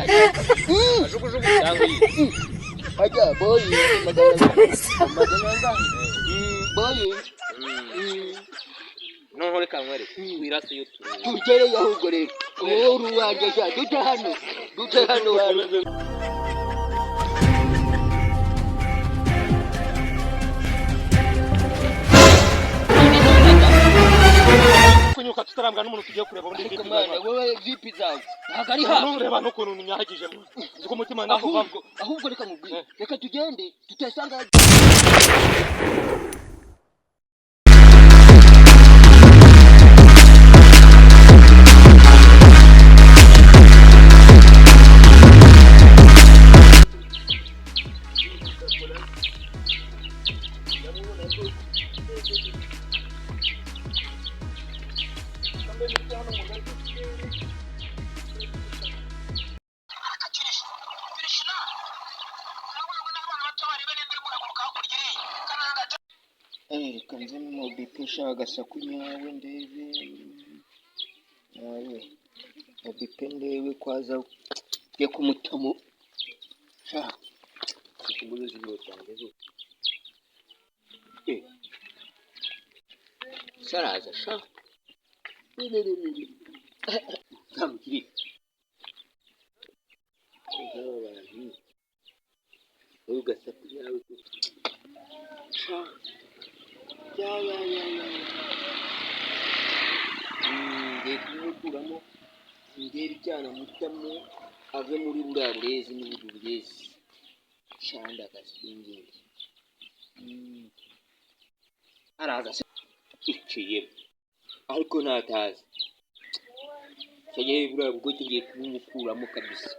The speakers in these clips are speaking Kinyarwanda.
Kajugujugu cyangwa iyi. Aja boy magana boy. Noneho reka nkwere wirase yo tugere ahubwo rero wowe uruwanje sha dute hano kunyuka tutarambwa n'umuntu tugiye kureba undi ndi kumana wowe vipi zawe ntagari ha ureba no kuntu nyahagije uko mutima ndakuvabwo ahubwo reka mubwire reka tugende tutesanga kanze mu bipisha gasakunyawe ndebe nawe obipendewe kwaza ye kumutamo sha ikiguzi z'ibyo cyane zo saraza sha kamukiri ugasakunyawe sha ya ndekukuramo ngeri cyane mutamo ave muri burarezi n'uburezi shanda kasingiri araza iciye ariko natazi cyaje burara bwo kigiye kumukuramo kabisa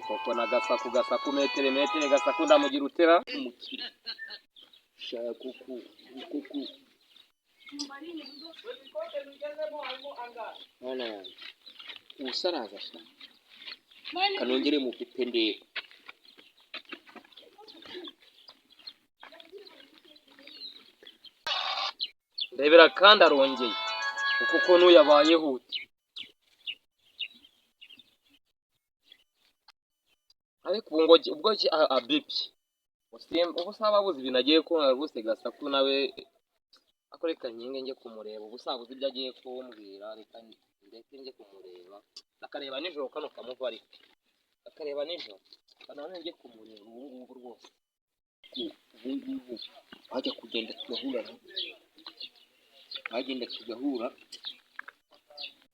koko nagasaku metere gasaku ndamugira utera umukiri shaka kuku ana usaraza sha kanongere mu pipendeye ndebera kandi arongeye kuko nuyabaye huti ariko ubwo abipi ubusaba buzi binagiye ko bose gasaku nawe akoreka nyinge nge kumureba ubusabuzi ibyo agiye kumbwira reka ndetse nge kumureba akareba nijoro kano kamuva ariko akareba nijoro kanone nge kumureba ubu rwose ubu bajya kugenda tugahura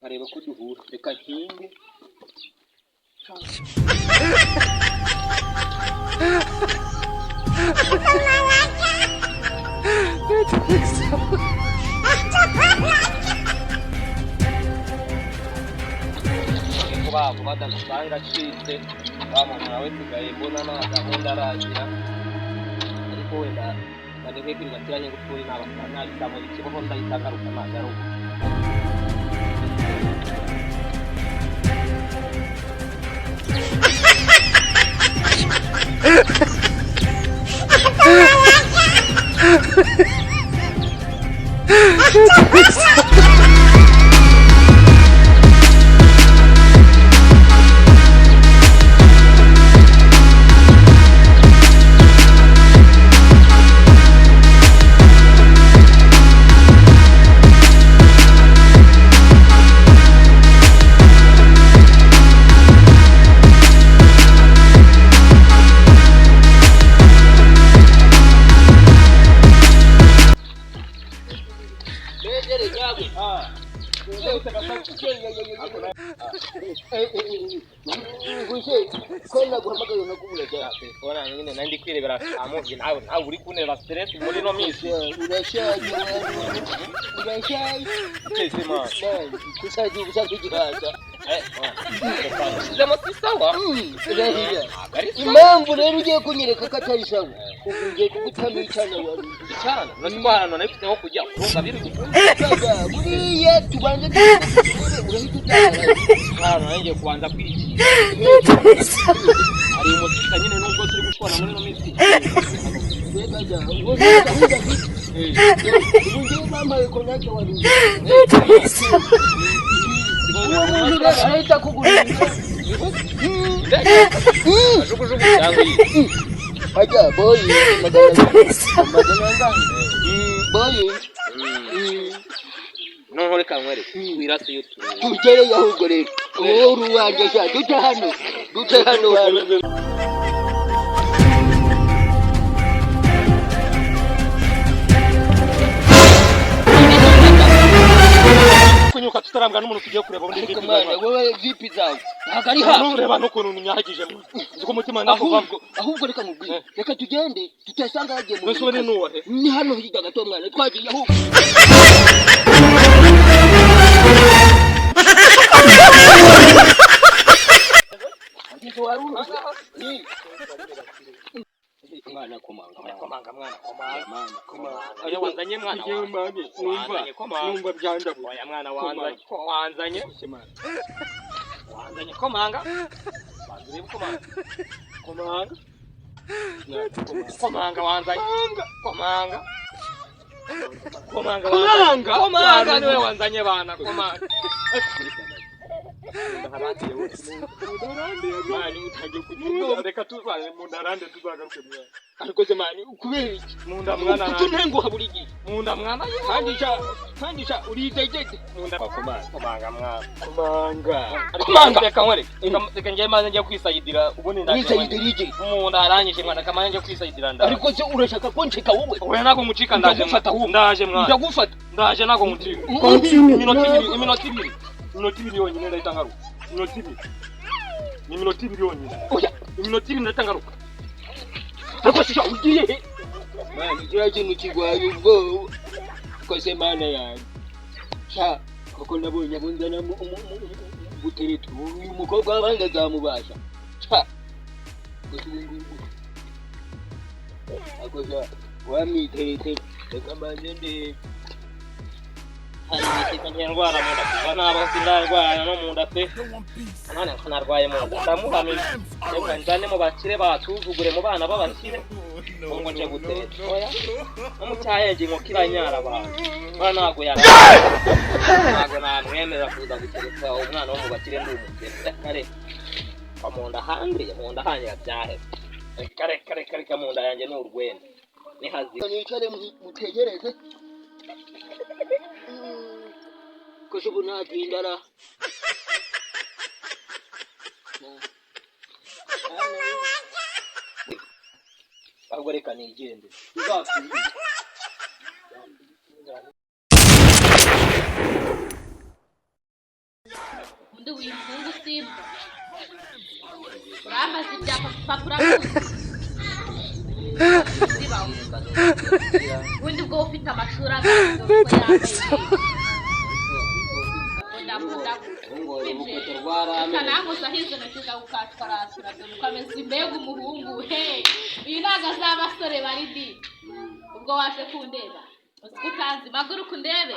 kareba ko duhura reka nkinge kuba badasanga acitse bamuntu nawe tugaye mbona nta gahunda aragira ariko wenda ndeke kwigatiranye guturi n'abafana ntabitamo ikibaho ndayitagaruka nagaruka kona guhamagaye nakubura cyane ora nyine nandi kwirebera amugi nawe uri kunera stress muri no misi urashaje kizima kusaji kusakijihaza zemo sawa irahiya impamvu rero ugiye kunyereka ko atari sawa ugiye kugutamikana wari cyane natwarana nafite aho kujya urumva biri buriya tubanze urahita utara nanjye kubanza kwiki ari umuzika nyine nubwo turi gushwana muri no misi ubu ngiye bambaye ko nacyo wari umuntu arahita kugurira kajugujugu cyangwa iyi ajya boyi magana boyi noneho reka nkwereke wirase iyo tugereye ahubwo rero wowe uruwanjye sha dute hano kunyuka tutarambwa n'umuntu tugiye kureba ubundi ariko mwana wowe vipi zawe ntabwo ari hafi nureba n'ukuntu nyahagije mu uko umutima ndakuva ahubwo reka mubwire reka tugende tutasanga yagiye mu Nusubire nuwahe ni hano hirya gato mwana twagiye ahubwo mwana komanga oya wanzanye mwana numva byanda oya mwana wanzanye komanga bazire komanga wanzanye komanga niwe wanzanye bana komanga mani utangiye kunyumva reka tuzane mu ndarande tuzagaruke mwana ariko se mani ukubera iki munda mwana kutunenguha buri gihe munda mwana kandisha uritegete munda komanga mwana komanga reka nkore reka njye maze njye kwisayidira ubundi wisayidira iki munda aranyishe mwana kamanye njye kwisayidira nda ariko se urashaka ko nceka wowe oya nako mucika ndaje mwana ndagufata ndaje nako mucika iminota ibiri yonyine ndahita ngaruka iminota ibiri yonyine oya iminota ibiri ndahita ngaruka ariko se ugiye he mani kiriya kintu kigwaye ubwoba kose mana yanjye sha koko nabonye abunzana buteretu uyu mukobwa w'abandi azamubasha sha ako sha wamwiterete reka mbanze ndebe hari imisika ndwara mu nda kuva naba sindarwara no mu nda pe none narwaye mu nda ndamuhamije reka njane mu bakire batuvugure mu bana b'abakire ngo nje guteta oya no mu cyahenge ngo kiranyara abantu bana nago yara nago namwemera kuza gutereka umwana wo mu bakire ndi umukire kare mu nda handi mu nda hanye byahe kare mu nda yanjye n'urwenda ni hazi nicare mutegereze kose ubu ntatindara ahubwo reka nigende undi wifunga usimba uramaze ibyapa papura ubundi bwo ufite amashuri angana uko yambaye kananguza hizo ntoki zawe ukatwarasura dore ukameze imbega umuhungu he uyu ntabwo azaba abasore bari di ubwo waje kundeba uzi ko utanzi maguruka undebe